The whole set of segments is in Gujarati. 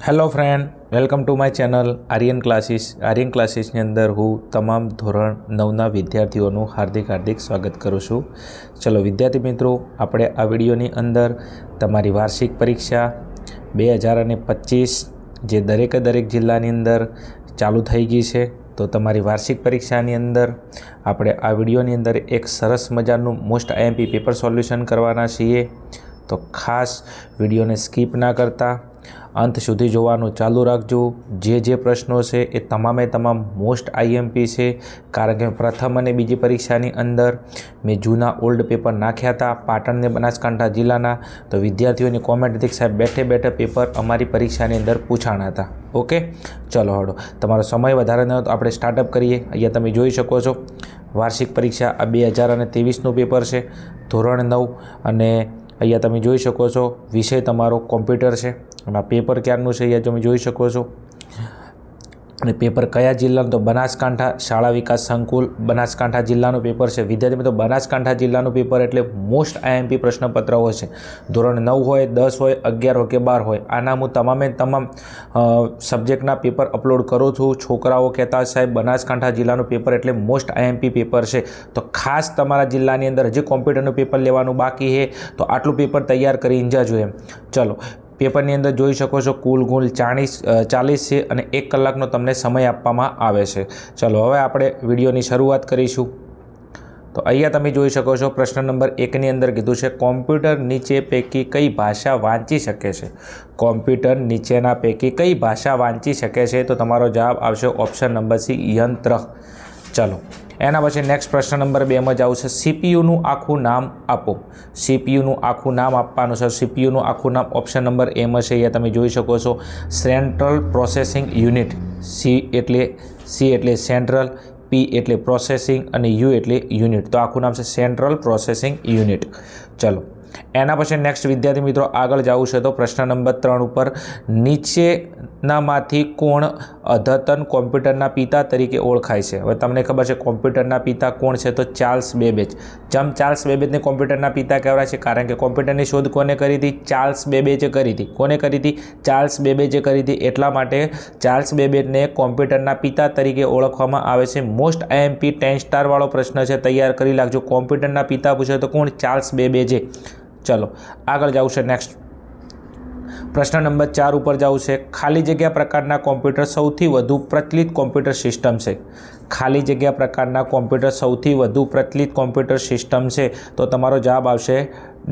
Hello friend, welcome to my channel Aryan classes. Aryan ક્લાસીસની અંદર હું તમામ ધોરણ 9ના વિદ્યાર્થીઓનું હાર્દિક સ્વાગત કરું છું. ચલો વિદ્યાર્થી મિત્રો, આપણે આ વિડીયોની અંદર તમારી વાર્ષિક પરીક્ષા 2025 જે દરેક જિલ્લાની અંદર ચાલુ થઈ ગઈ છે, તો તમારી વાર્ષિક પરીક્ષાની અંદર આપણે આ વિડીયોની અંદર એક સરસ મજાનું મોસ્ટ આઈએમપી પેપર સોલ્યુશન કરવાના છીએ. તો ખાસ વિડીયોને સ્કીપ ના કરતા અંત સુધી જોવાનું ચાલુ રાખજો. જે પ્રશ્નો છે એ તમામ મોસ્ટ આઈએમપી છે, કારણ કે પ્રથમ અને બીજી પરીક્ષાની અંદર મેં જૂના ઓલ્ડ પેપર નાખ્યા હતા પાટણ ને બનાસકાંઠા જિલ્લાના. તો વિદ્યાર્થીઓની કોમેન્ટ હતી, સાહેબ બેઠે પેપર અમારી પરીક્ષાની અંદર પૂછાણા હતા. ઓકે, ચલો હળો, તમારો સમય વધારે ન હોય તો આપણે સ્ટાર્ટઅપ કરીએ. અહીંયા તમે જોઈ શકો છો વાર્ષિક પરીક્ષા આ 2023નું પેપર છે, ધોરણ 9. અને અહીંયા તમે જોઈ શકો છો વિષય તમારો કોમ્પ્યુટર છે. અને આ પેપર ક્યારનું છે અહીંયા તમે જોઈ શકો છો. અને પેપર કયા જિલ્લાનું? તો બનાસકાંઠા શાળા વિકાસ સંકુલ બનાસકાંઠા જિલ્લાનું પેપર છે. વિદ્યાર્થી મિત્રો, બનાસકાંઠા જિલ્લાનું પેપર એટલે મોસ્ટ આઈએમપી પ્રશ્નપત્ર હોય છે. ધોરણ 9 હોય, 10 હોય, 11 હોય કે 12 હોય, આના હું તમામ સબ્જેક્ટના પેપર અપલોડ કરું છું. છોકરાઓ કહેતા હોય સાહેબ બનાસકાંઠા જિલ્લાનું પેપર એટલે મોસ્ટ આઈએમપી પેપર છે, તો ખાસ તમારા જિલ્લાની અંદર હજી કોમ્પ્યુટરનું પેપર લેવાનું બાકી છે, તો આટલું પેપર તૈયાર કરી જાજો એમ. ચલો, પેપરની અંદર જોઈ શકો છો કુલ ગુણ 40 છે અને 1 કલાકનો તમને સમય આપવામાં આવે છે. ચલો હવે આપણે વિડીયોની શરૂઆત કરીશું. તો અહીંયા તમે જોઈ શકો છો પ્રશ્ન નંબર 1ની અંદર કીધું છે કોમ્પ્યુટર નીચે પૈકી કઈ ભાષા વાંચી શકે છે. કોમ્પ્યુટર નીચેના પૈકી કઈ ભાષા વાંચી શકે છે? તો તમારો જવાબ આવશે ઓપ્શન નંબર સી, યંત્ર. ચલો એના પછી નેક્સ્ટ પ્રશ્ન નંબર 2માં જ આવશે સીપીયુનું આખું નામ આપો. સીપીયુનું આખું નામ આપવાનું છે. સીપીયુનું આખું નામ ઓપ્શન નંબર એમાં છે. અહીંયા તમે જોઈ શકો છો સેન્ટ્રલ પ્રોસેસિંગ યુનિટ. સી એટલે સેન્ટ્રલ, પી એટલે પ્રોસેસિંગ અને યુ એટલે યુનિટ. તો આખું નામ છે સેન્ટ્રલ પ્રોસેસિંગ યુનિટ. ચલો એના પછી નેક્સ્ટ વિદ્યાર્થી મિત્રો આગળ જવું છે. તો પ્રશ્ન નંબર 3 ઉપર નીચેનામાંથી કોણ અદ્યતન કોમ્પ્યુટરના પિતા તરીકે ઓળખાય છે? હવે તમને ખબર છે કોમ્પ્યુટરના પિતા કોણ છે? તો ચાર્લ્સ બેબેજ. ચાર્લ્સ બેબેજને કોમ્પ્યુટરના પિતા કહેવાય છે, કારણ કે કોમ્પ્યુટરની શોધ કોને કરી હતી? ચાર્લ્સ બેબેજે કરી હતી. કોને કરી હતી? ચાર્લ્સ બેબેજે કરી હતી. એટલા માટે ચાર્લ્સ બેબેજને કોમ્પ્યુટરના પિતા તરીકે ઓળખવામાં આવે છે. મોસ્ટ આઈએમપી 10 સ્ટાર વાળો પ્રશ્ન છે, તૈયાર કરી લાગજો. કોમ્પ્યુટરના પિતા પૂછે તો કોણ? ચાર્લ્સ બેબેજે. ચલો આગળ જવું છે. નેક્સ્ટ પ્રશ્ન નંબર 4 ઉપર જવું છે ખાલી જગ્યા પ્રકારના કોમ્પ્યુટર સૌથી વધુ પ્રચલિત કોમ્પ્યુટર સિસ્ટમ છે. ખાલી જગ્યા પ્રકારના કોમ્પ્યુટર સૌથી વધુ પ્રચલિત કોમ્પ્યુટર સિસ્ટમ છે, તો તમારો જવાબ આવશે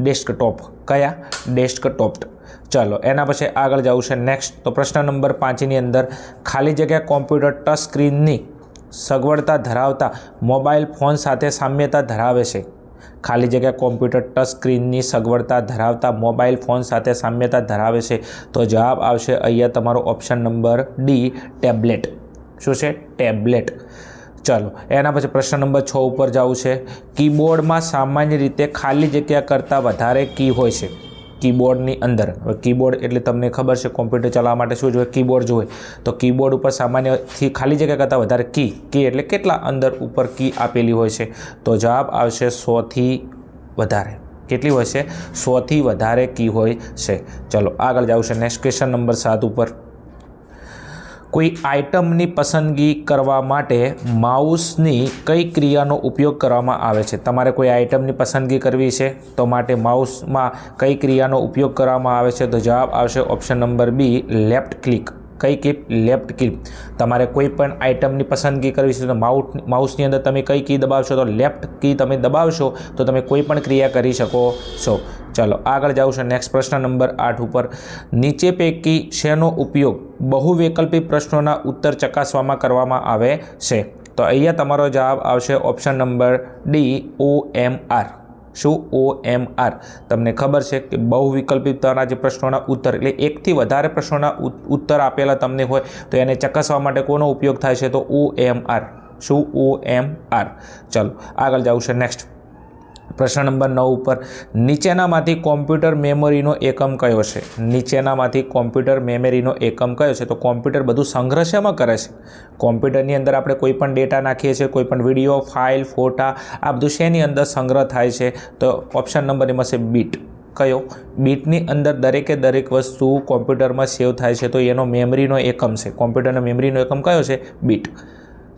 ડેસ્કટોપ. કયા? ડેસ્કટોપ. ચલો એના પછી આગળ જવું છે. નેક્સ્ટ તો પ્રશ્ન નંબર 5ની અંદર ખાલી જગ્યા કોમ્પ્યુટર ટચ સ્ક્રીનની સગવડતા ધરાવતા મોબાઈલ ફોન સાથે સામ્યતા ધરાવે છે. ખાલી જગ્યા કોમ્પ્યુટર ટચ સ્ક્રીનની સગવડતા ધરાવતા મોબાઈલ ફોન સાથે સામ્યતા ધરાવે છે, તો જવાબ આવશે અહીંયા તમારો ઓપ્શન નંબર ડી, ટેબ્લેટ. શું છે? ટેબ્લેટ. ચલો એના પછી પ્રશ્ન નંબર 6 ઉપર જવું છે કીબોર્ડમાં સામાન્ય રીતે ખાલી જગ્યા કરતાં વધારે કી હોય છે. કીબોર્ડની અંદર, હવે કીબોર્ડ એટલે તમને ખબર છે કોમ્પ્યુટર ચલાવવા માટે શું જોઈએ? કીબોર્ડ જોઈએ. તો કીબોર્ડ ઉપર સામાન્યથી ખાલી જગ્યા કરતાં વધારે કી એટલે કેટલા અંદર ઉપર કી આપેલી હોય છે? તો જવાબ આવશે 100થી વધારે. કેટલી હોય છે? 100થી વધારે કી હોય છે. ચલો આગળ જવું છે. નેક્સ્ટ ક્વેશ્ચન નંબર 7 ઉપર કોઈ આઇટમની પસંદગી કરવા માટે માઉસની કઈ ક્રિયાનો ઉપયોગ કરવામાં આવે છે? તમારે કોઈ આઇટમની પસંદગી કરવી છે તો માટે માઉસમાં કઈ ક્રિયાનો ઉપયોગ કરવામાં આવે છે? તો જવાબ આવશે option number B, left click. કઈ કી? Left click. તમારે કોઈ પણ આઇટમની પસંદગી કરવી છે તો માઉસની અંદર તમે કઈ કી દબાવશો? તો લેફ્ટ કી તમે દબાવશો તો તમે કોઈ પણ ક્રિયા કરી શકો છો. ચલો આગળ જવું છે. નેક્સ્ટ પ્રશ્ન નંબર 8 ઉપર નીચે પૈકી શેનો ઉપયોગ બહુવૈકલ્પિક પ્રશ્નોના ઉત્તર ચકાસવામાં કરવામાં આવે છે? તો અહીંયા તમારો જવાબ આવશે ઓપ્શન નંબર ડી, OMR. શું? OMR. તમને ખબર છે કે બહુવિકલ્પિતના જે પ્રશ્નોના ઉત્તર એટલે 1થી વધારે પ્રશ્નોના ઉત્તર આપેલા તમને હોય તો એને ચકાસવા માટે કોનો ઉપયોગ થાય છે? તો OMR. શું? OMR. ચલો આગળ જવું છે. નેક્સ્ટ પ્રશ્ન નંબર 9 ઉપર નીચેનામાંથી કોમ્પ્યુટર મેમરીનો એકમ કયો છે? નીચેનામાંથી કોમ્પ્યુટર મેમરીનો એકમ કયો છે? તો કોમ્પ્યુટર બધું સંગ્રહ શેમાં કરે છે? કોમ્પ્યુટરની અંદર આપણે કોઈ પણ ડેટા નાખીએ છીએ, કોઈ પણ વિડીયો, ફાઇલ, ફોટા, આ બધું શેની અંદર સંગ્રહ થાય છે? તો ઓપ્શન નંબર એમાં છે બીટ. कयो बीटनी अंदर दरेके दरेक वस्तु कॉम्प्यूटर में सेव थाय छे तो एनो मेमरीनो एकम छे कॉम्प्यूटरनो मेमरीनो एकम कयो छे बीट।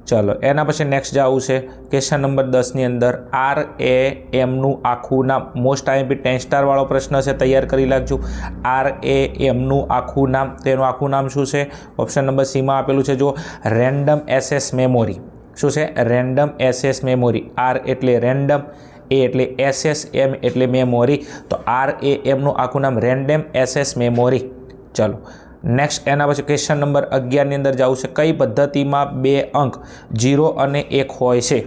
चलो एना पछी नेक्स्ट जावुं छे क्वेश्चन नंबर 10 ની અંદર RAM નું આખું નામ મોસ્ટ આઈએમપી 10 સ્ટાર વાળો પ્રશ્ન છે તૈયાર કરી લાગજો। RAM નું આખું નામ તેનું આખું નામ શું છે ઓપ્શન નંબર સી માં આપેલું છે જો રેન્ડમ એસએસ મેમોરી શું છે રેન્ડમ એસએસ મેમોરી R એટલે રેન્ડમ A એટલે SSM એટલે મેમોરી તો RAM નું આખું નામ રેન્ડમ એસએસ મેમોરી। चलो नेक्स्ट एना पछी क्वेश्चन नंबर 11 ની અંદર जावुं छे कई पद्धतिमां 2 अंक 0 અને 1 होय छे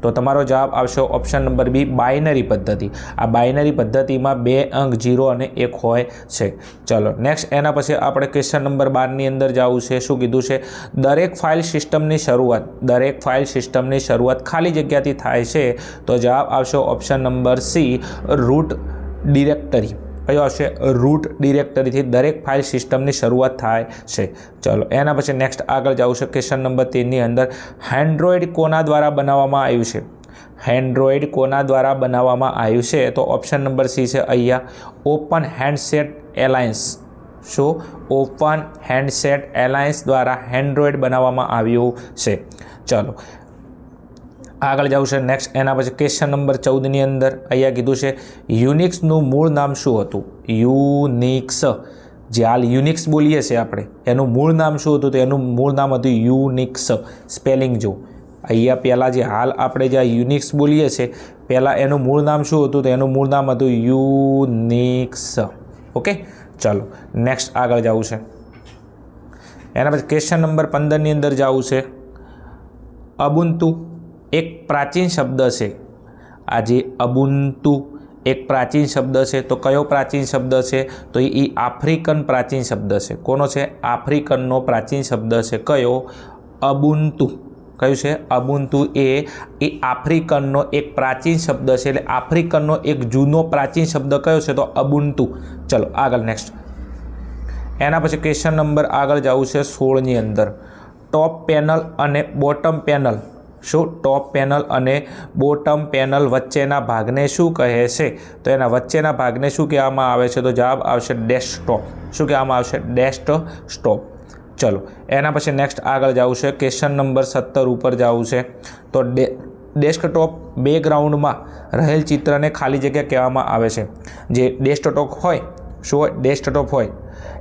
तो तमारो जवाब आवशे ऑप्शन नंबर बी बाइनरी पद्धति। आ बाइनरी पद्धतिमां 2 अंक 0 અને 1 होय छे। चलो नेक्स्ट एना पछी आपणे क्वेश्चन नंबर 12 ની અંદર जावुं छे शुं कीधुं छे दरेक फाइल सिस्टमनी शरूआत खाली जग्याथी थाय छे तो जवाब आवशे option number C root directory. कयो आवशे रूट डिरेक्टरी थी दरेक फाइल सिस्टम की शुरुआत थाय छे। चलो एना पछी नेक्स्ट आगळ जावुं छे क्वेश्चन नंबर 3 ની અંદર एंड्रॉइड कोना द्वारा बनाववामां आव्युं छे एंड्रॉइड कोना द्वारा बनाववामां आव्युं छे तो ऑप्शन नंबर सी छे अहींया ओपन हैंडसेट एलायंस। शो ओपन हैंडसेट एलायंस द्वारा एंड्रॉइड बनाववामां आव्युं छे। चलो आगळ जावुं छे नेक्स्ट एना पछी क्वेश्चन नंबर 14 ની અંદર अहींया कीधुं छे યુનિક્સનું મૂળ નામ શું હતું યુનિક્સ જે હાલ યુનિક્સ બોલીએ છીએ આપણે એનું મૂળ નામ શું હતું તો એનું મૂળ નામ હતું યુનિક્સ। સ્પેલિંગ જો અહીંયા પહેલાં જે હાલ આપણે જે યુનિક્સ બોલીએ છીએ પહેલાં એનું મૂળ નામ શું હતું તો એનું મૂળ નામ હતું યુનિક્સ। ઓકે ચાલો नेक्स्ट આગળ જાવું છે એના પછી ક્વેશ્ચન નંબર 15 ની અંદર જાવું છે ubuntu एक प्राचीन शब्द है। आज ubuntu एक प्राचीन शब्द है तो कयो प्राचीन शब्द है तो ये आफ्रिकन प्राचीन शब्द है। कोनो है आफ्रिकन नो प्राचीन शब्द है कयो ubuntu। कयो है ubuntu ए आफ्रिकन नो एक प्राचीन शब्द है एटले आफ्रिकन नो एक जूनो प्राचीन शब्द कयो है तो ubuntu। चलो आगळ नेक्स्ट एना पछी क्वेश्चन नंबर आगळ जावुं छे 16 ની અંદર टॉप पेनल अने बॉटम पेनल शो टॉप पेनल अने बॉटम पेनल वच्चेना भागने शू कहे छे तो एना वच्चेना भागने शू कहेवामां आवे छे तो जवाब आवशे डेस्कटॉप। शू कहेवामां आवशे डेस्कटॉप। चलो एना पछी नेक्स्ट आगळ जावुं छे क्वेश्चन नंबर 17 ऊपर जावुं छे तो डेस्कटॉप बेकग्राउंड में रहेल चित्र ने खाली जग्या कहेवामां आवे छे। जे डेस्कटॉप होय शो डेस्कटॉप होय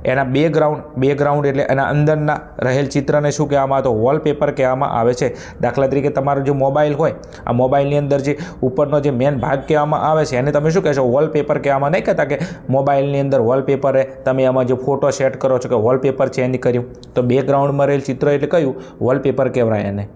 एना बेकग्राउंड एटले एना अंदरना रहेल चित्र ने शुं कहेवामां तो वॉलपेपर कहेवामां आवे छे। दाखला तरीके तमारो जो मोबाइल होय आ मोबाइलनी अंदर जे उपरनो जे मेन भाग कहेवामां आवे छे एने तमे शुं कहेशो वॉलपेपर कहेवामां नहीं कहेता के मोबाइलनी अंदर वॉलपेपर है तमे एमां जो फोटो सेट करो छो के वॉलपेपर चेन्ज कर्युं तो बेकग्राउंड में रहेल चित्र एटले कयुं वॉलपेपर कहेवाय एने।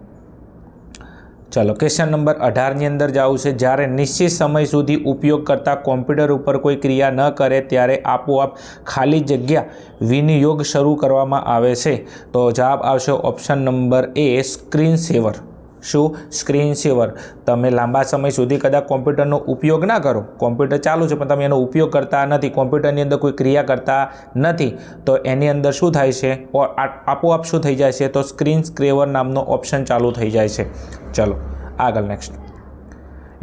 चलो क्वेश्चन नंबर 18 ની અંદર जावुं छे જ્યારે નિશ્ચિત સમય સુધી उपयोग करता कॉम्प्यूटर पर कोई क्रिया न करे त्यारे आपोआप खाली जग्या विनियोग शुरू करवामां आवे छे तो जवाब आवशे option number A screen saver. शू स्क्रीन सेवर तमे लांबा समय सुधी कदाच कॉम्प्यूटरनो उपयोग ना करो कॉम्प्यूटर चालू है पण तमे एनो उपयोग करता नथी कॉम्प्यूटरनी अंदर कोई क्रिया करता नथी तो एनी अंदर शुं थाय छे और आपोआप शुं थई जाय छे तो स्क्रीन सेवर नामनो ऑप्शन चालू थई जाय छे। चलो आगळ नेक्स्ट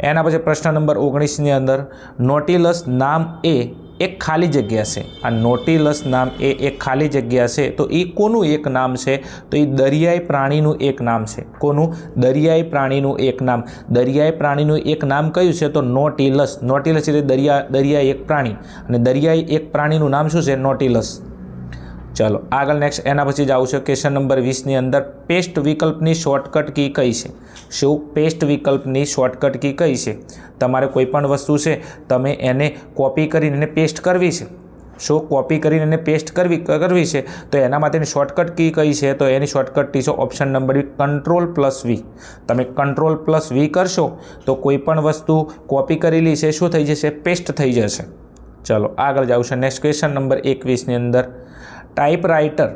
एना पछी प्रश्न नंबर 19 ની અંદર नोटिलस नाम ए एक खाली जग्या से आ नोटिलस नाम ए एक खाली जग्या से तो ये कोनु एक नाम से तो ये दरियाई प्राणीनु एक नाम से। कोनु दरियाई प्राणीनु एक नाम दरियाई प्राणीनु एक नाम कयुं छे तो नोटिलस। नोटिलस एटले दरियाई एक प्राणी अने दरियाई एक प्राणीनु नाम शुं छे नोटिलस। चलो आगळ नेक्स्ट एना पछी जावुं छे क्वेश्चन नंबर 20 ની અંદર पेस्ट विकल्पनी शॉर्टकट की कई छे। शू पेस्ट विकल्पनी शॉर्टकट की कई छे तमारे कोईपण वस्तु छे तमे एने कॉपी करीने पेस्ट करवी छे। शो कॉपी करीने पेस्ट करवी छे तो एना माटेनी शॉर्टकट की कई छे तो एनी शॉर्टकट की छे ऑप्शन नंबर बी कंट्रोल+V। तमे कंट्रोल+V करशो तो कोईपण वस्तु कॉपी करेली छे शुं थई जशे पेस्ट थई जशे। चलो आगळ जावुं छे नेक्स्ट क्वेश्चन नंबर 21 ની અંદર टाइपराइटर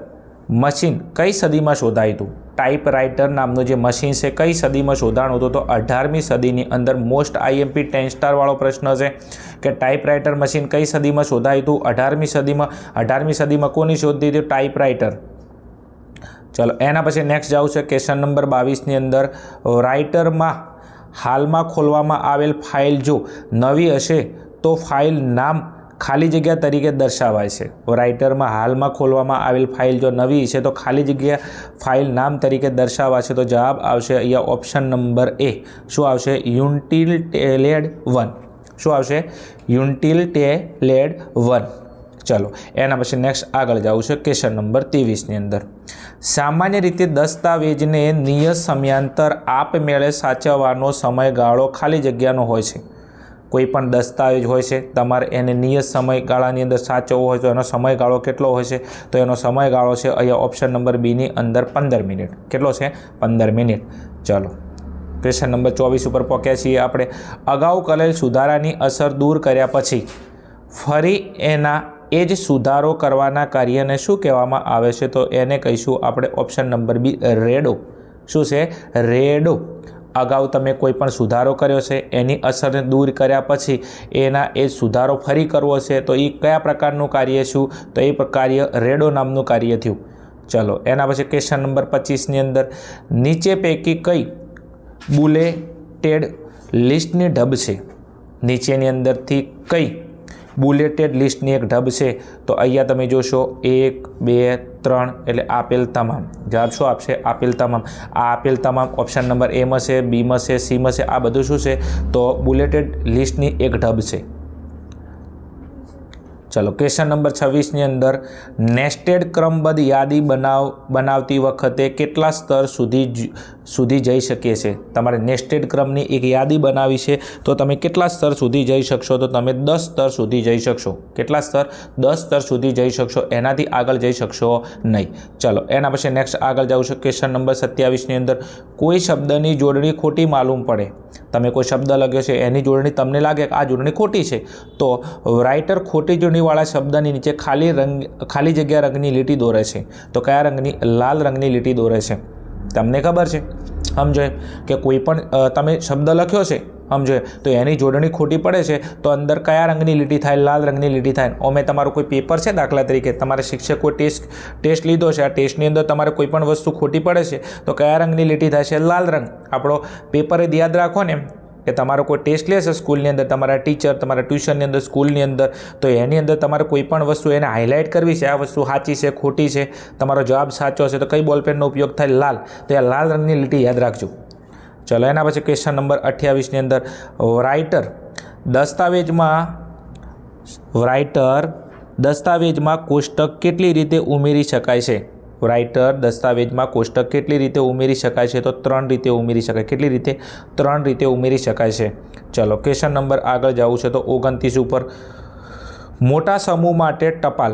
मशीन कई सदी में शोधायुं। टाइपराइटर नामनो जे मशीन से कई सदी में शोधाणुं हतुं तो 18મી સદીની अंदर मोस्ट आईएमपी 10 स्टार वाळो प्रश्न है कि टाइपराइटर मशीन कई सदी में शोधायुं 18મી सदी में कोनी शोध दीधी टाइपराइटर। चलो एना पछी नेक्स्ट जावुं छे क्वेश्चन नंबर 22 ની અંદર राइटर में हाल में खोलवामां आवेल फाइल जो नवी हशे तो फाइल नाम ખાલી જગ્યા તરીકે દર્શાવાય છે. રાઇટરમાં હાલમાં ખોલવામાં આવેલ ફાઇલ જો નવી છે તો ખાલી જગ્યા ફાઇલ નામ તરીકે દર્શાવાશે. તો જવાબ આવશે અહીંયા ઓપ્શન નંબર એ. શું આવશે? યુન્ટિલેડ 1. શું આવશે? યુન્ટિલેડ 1. ચલો એના પછી નેક્સ્ટ આગળ જવું છે ક્વેશ્ચન નંબર 23ની અંદર. સામાન્ય રીતે દસ્તાવેજને નિયત સમયાંતર આપમેળે સાચવવાનો સમયગાળો ખાલી જગ્યાનો હોય છે. કોઈ પણ દસ્તાવેજ હોય છે, તમારે એને નિયત સમયગાળાની અંદર સાચવવો હોય તો એનો સમયગાળો કેટલો હોય છે? તો એનો સમયગાળો છે અહીંયા ઓપ્શન નંબર બીની અંદર 15 મિનિટ. કેટલો છે? 15 મિનિટ. ચલો ક્વેશ્ચન નંબર 24 ઉપર પહોંચ્યા છીએ આપણે. અગાઉ કરેલ સુધારાની અસર દૂર કર્યા પછી ફરી એના એ જ સુધારો કરવાના કાર્યને શું કહેવામાં આવે છે? તો એને કહીશું આપણે ઓપ્શન નંબર બી, રેડો. શું છે? રેડો. અગાઉ તમે કોઈ પણ સુધારો કર્યો છે, એની અસરને દૂર કર્યા પછી એના એ સુધારો ફરી કરવો છે તો એ કયા પ્રકારનું કાર્ય શું? તો એ કાર્ય રેડો નામનું કાર્ય થયું. ચલો એના પછી ક્વેશ્ચન નંબર 25ની અંદર નીચે પૈકી કઈ બુલેટેડ લિસ્ટની ઢબ છે? નીચેની અંદરથી કઈ બુલેટેડ લિસ્ટની એક ઢબ છે? તો અહીંયા તમે જોશો 1, 2, 3 એટલે આપેલ તમામ. જવાબ શું આપશે? આપેલ તમામ. આ આપેલ તમામ ઓપ્શન નંબર એમાં છે, બીમાં છે, સીમાં છે. આ બધું શું છે? તો બુલેટેડ લિસ્ટની એક ઢબ છે. ચલો ક્વેશ્ચન નંબર 26ની અંદર નેસ્ટેડ ક્રમબદ્ધ યાદી બનાવતી વખતે કેટલા સ્તર સુધી જઈ શકીએ છે? તમારે નેસ્ટેડ ક્રમની એક યાદી બનાવી છે તો તમે કેટલા સ્તર સુધી જઈ શકશો? તો તમે 10 સ્તર સુધી જઈ શકશો. કેટલા સ્તર? 10 સ્તર સુધી જઈ શકશો. એનાથી આગળ જઈ શકશો નહીં. ચલો એના પછી નેક્સ્ટ આગળ જાઉં છું ક્વેશ્ચન નંબર 27ની અંદર કોઈ શબ્દની જોડણી ખોટી માલુમ પડે. તમે કોઈ શબ્દ લખ્યો છે, એની જોડણી તમને લાગે કે આ જોડણી ખોટી છે, તો રાઇટર ખોટી જોડણીવાળા શબ્દની નીચે ખાલી જગ્યા રંગની લીટી દોરે છે. તો કયા રંગની? લાલ રંગની લીટી દોરે છે. તમને ખબર છે? સમજો કે કોઈ પણ તમે શબ્દ લખ્યો છે, સમજો તો એની જોડણી ખોટી પડે છે તો અંદર કયા રંગની લીટી થાય? લાલ રંગની લીટી થાય. ઓમે તમારું કોઈ પેપર છે, દાખલા તરીકે તમારે શિક્ષક કોઈ ટેસ્ટ લીધો છે, આ ટેસ્ટની અંદર તમારે કોઈ પણ વસ્તુ ખોટી પડે છે તો કયા રંગની લીટી થાય છે? લાલ રંગ. આપણો પેપર એ યાદ રાખો ને કે તમારો કોઈ ટેસ્ટ લેશે સ્કૂલની અંદર, તમારા ટીચર તમારા ટ્યુશનની અંદર, સ્કૂલની અંદર, તો એની અંદર તમારે કોઈ પણ વસ્તુ એને હાઇલાઇટ કરવી છે, આ વસ્તુ સાચી છે, ખોટી છે, તમારો જવાબ સાચો છે, તો કઈ બોલપેનનો ઉપયોગ થાય? લાલ. તો આ લાલ રંગની લીટી યાદ રાખજો. ચલો એના પછી ક્વેશ્ચન નંબર 28ની અંદર દસ્તાવેજમાં કોષ્ટક કેટલી રીતે ઉમેરી શકાય છે? રાઇટર દસ્તાવેજમાં કોષ્ટક કેટલી રીતે ઉમેરી શકાય છે? તો 3 રીતે ઉમેરી શકાય. કેટલી રીતે? 3 રીતે ઉમેરી શકાય છે. ચલો ક્વેશ્ચન નંબર આગળ જવું છે તો 29 ઉપર મોટા સમૂહ માટે ટપાલ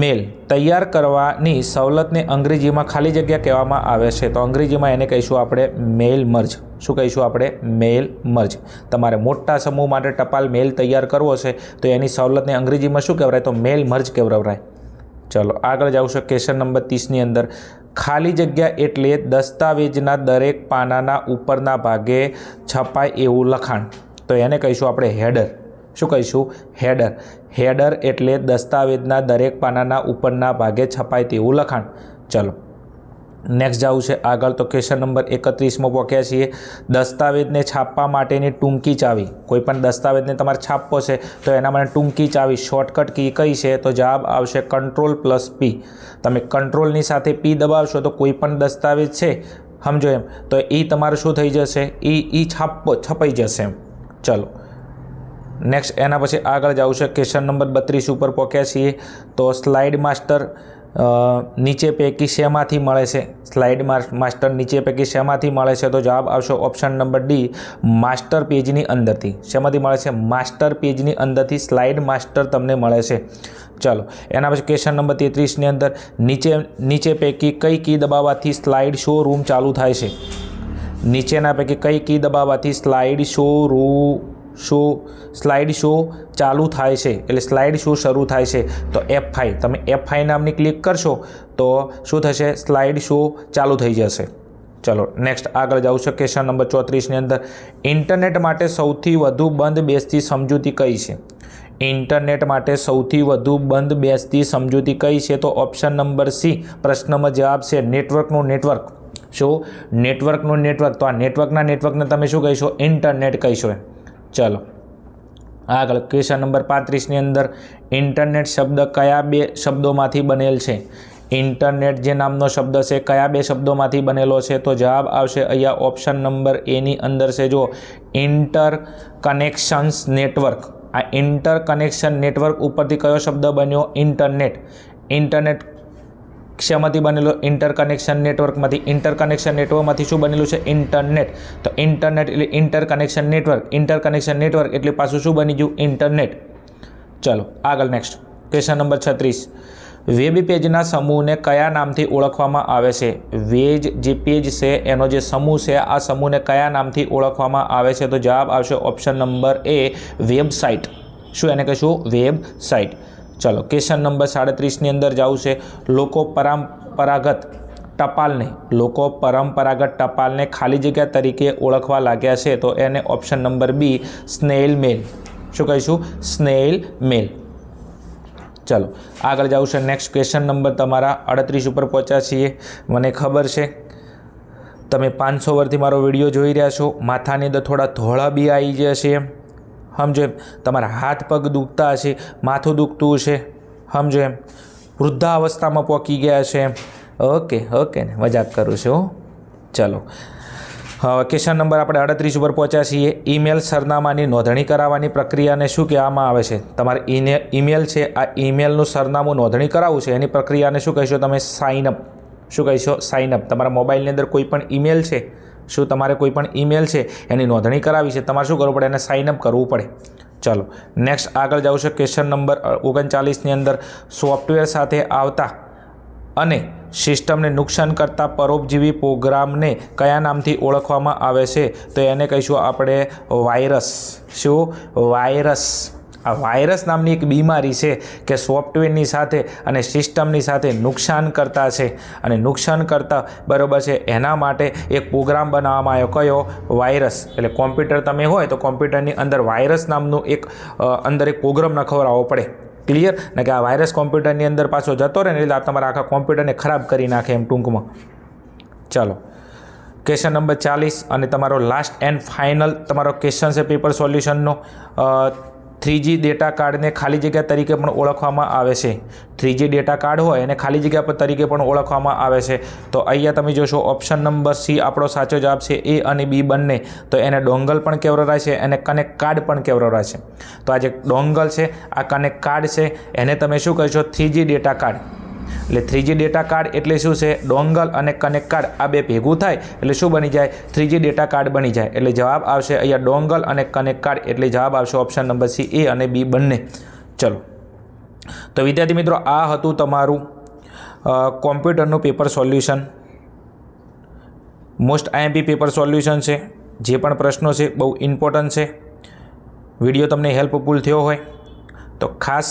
મેલ તૈયાર કરવાની સવલતને અંગ્રેજીમાં ખાલી જગ્યા કહેવામાં આવે છે. તો અંગ્રેજીમાં એને કહીશું આપણે મેલ મર્જ. શું કહીશું આપણે? મેલ મર્જ. તમારે મોટા સમૂહ માટે ટપાલ મેલ તૈયાર કરવો છે તો એની સવલતને અંગ્રેજીમાં શું કહેવાય? તો મેલ મર્જ કહેવાય. ચલો આગળ જાઉં છું ક્વેશ્ચન નંબર 30ની અંદર ખાલી જગ્યા એટલે દસ્તાવેજના દરેક પાનાના ઉપરના ભાગે છપાય એવું લખાણ. તો એને કહીશું આપણે હેડર. શું કહીશું? હેડર. હેડર એટલે દસ્તાવેજના દરેક પાનાના ઉપરના ભાગે છપાય તેવું લખાણ. ચલો નેક્સ્ટ જવું છે આગળ તો ક્વેશ્ચન નંબર 31માં પહોંચ્યા છીએ. દસ્તાવેજને છાપવા માટેની ટૂંકી ચાવી. કોઈ પણ દસ્તાવેજને તમારે છાપવો છે તો એના માટે ટૂંકી ચાવી, શોર્ટકટ કી કઈ છે? તો જવાબ આવશે Ctrl+P. તમે કંટ્રોલની સાથે P દબાવશો તો કોઈ પણ દસ્તાવેજ છે, સમજો એમ, તો એ તમારું શું થઈ જશે? એ છપાઈ જશે એમ. ચલો નેક્સ્ટ એના પછી આગળ જવું છે ક્વેશ્ચન નંબર 32 ઉપર પહોંચ્યા છીએ તો સ્લાઇડ માસ્ટર નીચે પૈકી શેમાંથી મળે છે? સ્લાઇડ માસ્ટર નીચે પૈકી શેમાંથી મળે છે? તો જવાબ આવશે ઓપ્શન નંબર ડી, માસ્ટર પેજની અંદરથી. શેમાંથી મળે છે? માસ્ટર પેજની અંદરથી સ્લાઇડ માસ્ટર તમને મળે છે. ચલો એના પછી ક્વેશ્ચન નંબર 33ની અંદર નીચે પૈકી કઈ કી દબાવવાથી સ્લાઇડ શો રૂમ ચાલુ થાય છે? નીચેના પૈકી કઈ કી દબાવવાથી સ્લાઇડ શો ચાલુ થાય છે? એટલે સ્લાઇડ શો શરૂ થાય છે તો F5. તમે F5 નામની ક્લિક કરશો તો શું થશે? સ્લાઇડ શો ચાલુ થઈ જશે. ચલો નેક્સ્ટ આગળ જાઉં છે ક્વેશ્ચન નંબર 34ની અંદર ઇન્ટરનેટ માટે સૌથી વધુ બંધ બેસતી સમજૂતી કઈ છે? ઇન્ટરનેટ માટે સૌથી વધુ બંધ બેસતી સમજૂતી કઈ છે? તો ઓપ્શન નંબર સી. પ્રશ્નમાં જવાબ છે નેટવર્કનું નેટવર્ક. શું? નેટવર્કનું નેટવર્ક. તો આ નેટવર્કને તમે શું કહીશો? ઇન્ટરનેટ કહીશો. ચલો આગળ ક્વેશ્ચન નંબર 35ની અંદર ઇન્ટરનેટ શબ્દ કયા બે શબ્દોમાંથી બનેલ છે? ઇન્ટરનેટ જે નામનો શબ્દ છે કયા બે શબ્દોમાંથી બનેલો છે? તો જવાબ આવશે અહીંયા ઓપ્શન નંબર એની અંદર છે જો ઇન્ટર કનેક્શન્સ નેટવર્ક. આ ઇન્ટર કનેક્શન નેટવર્ક ઉપરથી કયો શબ્દ બન્યો? ઇન્ટરનેટ. ઇન્ટરનેટ શેમાંથી બનેલો? ઇન્ટર કનેક્શન નેટવર્કમાંથી. ઇન્ટર કનેક્શન નેટવર્કમાંથી શું બનેલું છે? ઇન્ટરનેટ. તો ઇન્ટરનેટ એટલે inter connection network. Inter connection network એટલે પાછું શું બની ગયું? ઇન્ટરનેટ. ચલો આગળ નેક્સ્ટ ક્વેશ્ચન નંબર 36. વેબ પેજના સમૂહને કયા નામથી ઓળખવામાં આવે છે? જે પેજ છે એનો જે સમૂહ છે આ સમૂહને કયા નામથી ઓળખવામાં આવે છે? તો જવાબ આવશે ઓપ્શન નંબર એ વેબસાઇટ. શું એને કહીશું? વેબસાઇટ. ચલો ક્વેશ્ચન નંબર 37ની અંદર જવું છે. લોકો પરંપરાગત ટપાલને ખાલી જગ્યા તરીકે ઓળખવા લાગ્યા છે તો એને ઓપ્શન નંબર બી સ્નેઇલ મેલ. શું કહીશું? સ્નેઇલ મેલ. ચલો આગળ જવું છે. નેક્સ્ટ ક્વેશ્ચન નંબર તમારા 38 ઉપર પહોંચ્યા છીએ. મને ખબર છે તમે 500 વર્ષથી મારો વિડીયો જોઈ રહ્યા છો. માથાની અંદર થોડા ધોળા બી આવી જશે એમ સમજો એમ. તમારા હાથ પગ દુખતા હશે, માથું દુખતું હશે સમજો એમ. વૃદ્ધાવસ્થામાં પહોંચી ગયા છે એમ. ઓકે ને મજાક કરું છું હો. ચલો ક્વેશ્ચન નંબર આપણે 38 ઉપર પહોંચ્યા છીએ. ઈમેલ સરનામાની નોંધણી કરાવવાની પ્રક્રિયાને શું કહેવામાં આવે છે? તમારે ઈમેલ છે આ ઈમેલનું સરનામું નોંધણી કરાવવું છે એની પ્રક્રિયાને શું કહીશો તમે? સાઇનઅપ. શું કહીશો? સાઇનઅપ. તમારા મોબાઈલની અંદર કોઈ પણ ઈમેલ છે, શું તમારે કોઈ પણ ઈમેલ છે એની નોંધણી કરાવી છે, તમારે શું કરવું પડે? એને સાઇનઅપ કરવું પડે. ચલો નેક્સ્ટ આગળ જવું છે. ક્વેશ્ચન નંબર 39ની અંદર સોફ્ટવેર સાથે આવતા અને સિસ્ટમને નુકસાન કરતા પરોપજીવી પ્રોગ્રામને કયા નામથી ઓળખવામાં આવે છે? તો એને કહીશું આપણે વાયરસ. શું? વાયરસ. આ વાયરસ નામની એક બીમારી છે કે સોફ્ટવેરની સાથે અને સિસ્ટમની સાથે નુકસાન કરતા છે અને નુકસાન કરતા બરાબર છે એના માટે એક પ્રોગ્રામ બનાવવામાં આવ્યો. કયો? વાયરસ. એટલે કોમ્પ્યુટર તમે હોય તો કોમ્પ્યુટરની અંદર વાયરસ નામનું એક અંદર એક પ્રોગ્રામ નખવડાવવો પડે. ક્લિયર ને કે આ વાયરસ કોમ્પ્યુટરની અંદર પાછો જતો રહે ને એટલે આ તમારા આખા કોમ્પ્યુટરને ખરાબ કરી નાખે એમ ટૂંકમાં. ચાલો ક્વેશ્ચન નંબર 40 અને તમારો લાસ્ટ એન્ડ ફાઇનલ તમારો ક્વેશ્ચન છે પેપર સોલ્યુશનનો. 3G ડેટા કાર્ડને ખાલી જગ્યા તરીકે પણ ઓળખવામાં આવે છે. 3G ડેટા કાર્ડ હોય એને ખાલી જગ્યા તરીકે પણ ઓળખવામાં આવે છે. તો અહીંયા તમે જોશો ઓપ્શન નંબર સી આપણો સાચો જવાબ છે. એ અને બી બંને. તો એને ડોંગલ પણ કહેવાય છે અને કનેક્ટ કાર્ડ પણ કહેવાય છે. તો આ જે ડોંગલ છે આ કનેક્ટ કાર્ડ છે એને તમે શું કહેશો? 3G data card. એટલે 3G ડેટા કાર્ડ એટલે શું છે? ડોંગલ અને કનેક્ટ કાર્ડ આ બે ભેગું થાય એટલે શું બની જાય? 3G ડેટા કાર્ડ બની જાય. એટલે જવાબ આવશે અહીંયા ડોંગલ અને કનેક્ટ કાર્ડ. એટલે જવાબ આવશે ઓપ્શન નંબર સી. એ અને બી બંને. ચલો તો વિદ્યાર્થી મિત્રો આ હતું તમારું કોમ્પ્યુટરનું paper solution. Most IMP paper solution છે. જે પણ પ્રશ્નો છે બહુ ઇમ્પોર્ટન્ટ છે. વિડીયો તમને હેલ્પફુલ થયો હોય તો ખાસ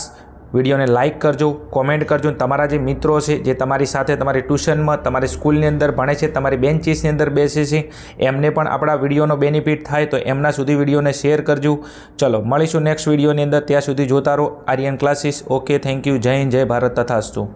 વિડીયોને લાઇક કરજો, કોમેન્ટ કરજો. તમારા જે મિત્રો છે જે તમારી સાથે તમારી ટ્યુશનમાં તમારી સ્કૂલની અંદર ભણે છે, તમારી બેન્ચીસની અંદર બેસે છે, એમને પણ આપણા વિડીયોનો બેનિફિટ થાય તો એમના સુધી વિડીયોને શેર કરજો. ચલો મળીશું નેક્સ્ટ વિડીયોની અંદર. ત્યાં સુધી જોતા રહો Aryan classes. Okay, thank you. જય હિન્દ, જય ભારત તથાસ્તુ.